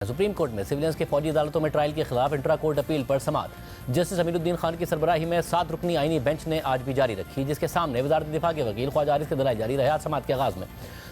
Supreme court में civilians के फौजी अदालतों में ट्रायल के खिलाफ इंट्रा कोर्ट अपील पर समाअत। जस्टिस अमीरुद्दीन खान की सरबराही में 7 रुकनी आईनी बेंच ने आज भी जारी रखी, जिसके सामने वजारत दिफा के वकील ख्वाजा हारिस के दलाइल जारी रहे। आज समाअत के आगाज में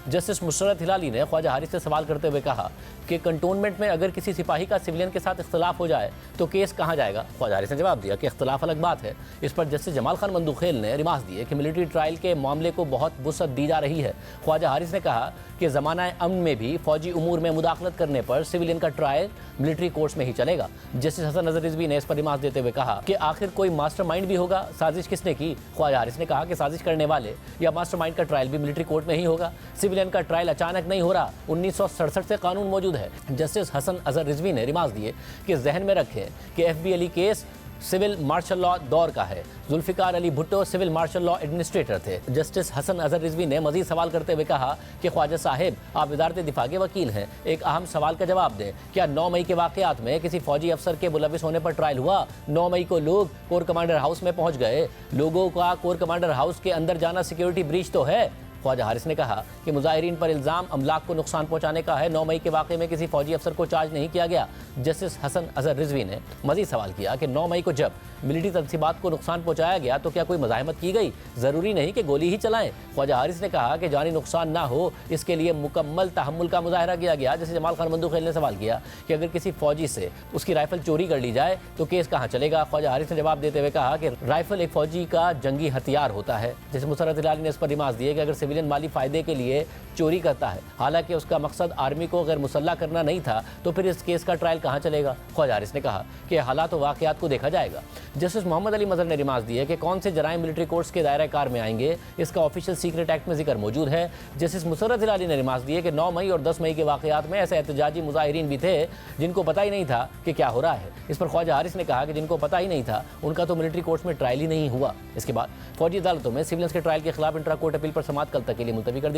जस्टिस मुशर्रत हिलाली ने ख्वाजा हारिस से सवाल करते हुए कहा कि कंटोनमेंट में अगर किसी सिपाही का सिविलियन के साथ इख्तलाफ हो जाए तो केस कहाँ जाएगा। ख्वाजा हारिस ने जवाब दिया कि इख्तलाफ अलग बात है। इस पर जस्टिस जमाल खान मंदूखेल ने रिमार्क्स दिए कि मिलिट्री ट्रायल के मामले को बहुत वुसअत दी जा रही है। ख्वाजा हारिस ने कहा कि ज़माना अमन में भी फौजी उमूर में मुदाखलत करने पर सिविलियन का ट्रायल मिलिट्री कोर्ट्स में ही चलेगा। जस्टिस हसन अजहर रिजवी ने इस पर रिमार्क्स देते हुए कहा कि आखिर कोई मास्टरमाइंड भी होगा, साजिश किसने की। ख्वाजा हारिस ने कहा कि साजिश करने वाले या मास्टरमाइंड का ट्रायल भी मिलिट्री कोर्ट में ही होगा। सिविलियन का ट्रायल अचानक नहीं हो रहा, 1967 से कानून मौजूद है। जस्टिस हसन अजहर रिजवी ने रिमार्क्स दिए कि जहन में रखें कि FB Ali case civil martial law दौर का है। Zulfikar Ali Bhutto civil martial law administrator थे। जस्टिस हसन अजहर रिजवी ने मजीद सवाल करते हुए कहा कि ख्वाजा साहिब, आप वजारत दिफा के वकील हैं, एक अहम सवाल का जवाब दें। क्या 9 मई के वाक़यात में किसी फौजी अफसर के मुलविस होने पर ट्रायल हुआ? 9 मई को लोग कोर कमांडर हाउस में पहुंच गए। लोगों का कोर कमांडर हाउस के अंदर जाना सिक्योरिटी ब्रीच तो है। ख्वाजा हारिस ने कहा कि मुजाहिरीन पर इल्ज़ाम अमलाक को नुकसान पहुंचाने का है। 9 मई के वाक़े में किसी फौजी अफसर को चार्ज नहीं किया गया। जस्टिस हसन अजहर रिजवी ने मजीद सवाल किया कि 9 मई को जब मिलिट्री तनसीबात को नुकसान पहुंचाया गया तो क्या कोई मज़ाहमत की गई? ज़रूरी नहीं कि गोली ही चलाएं। ख्वाजा हारिस ने कहा कि जानी नुकसान ना हो इसके लिए मुकम्मल तहम्मुल का मुजाहरा किया गया। जैसे जमाल खान मंदूखेल ने सवाल किया कि अगर किसी फौजी से उसकी राइफल चोरी कर ली जाए तो केस कहाँ चलेगा। ख्वाजा हारिस ने जवाब देते हुए कहा कि राइफल एक फौजी का जंगी हथियार होता है। जैसे मुशर्रत हिलाली ने इस पर रिमार्क्स दिए कि अगर सिविलियन माली फ़ायदे के लिए चोरी करता है, हालांकि उसका मकसद आर्मी को गैर मुसल्लह करना नहीं था, तो फिर इस केस का ट्रायल कहाँ चलेगा। ख्वाजा हारिस ने कहा कि हालात व वाक़यात को देखा जाएगा। जस्टिस मोहम्मद अली मजहर ने रिमार्क्स दिए कि कौन से जराइम मिलिट्री कोर्ट्स के दायरा कार में आएंगे, इसका ऑफिशियल सीक्रेट एक्ट में जिक्र मौजूद है। जस्टिस मुशर्रत हिलाली ने रिमार्क्स दिए कि 9 मई और 10 मई के वाक़यात में ऐसे एहतजाजी मुजाहिरीन भी थे जिनको पता ही नहीं था कि क्या हो रहा है। इस पर ख्वाजा हारिस ने कहा कि जिनको पता ही नहीं था उनका तो मिलिट्री कोर्ट्स में ट्रायल ही नहीं हुआ। इसके बाद फौजी अदालतों में सिविलियंस के ट्रायल के खिलाफ इंट्रा कोर्ट अपील पर समाअत कल तक के लिए मुलतवी कर दी।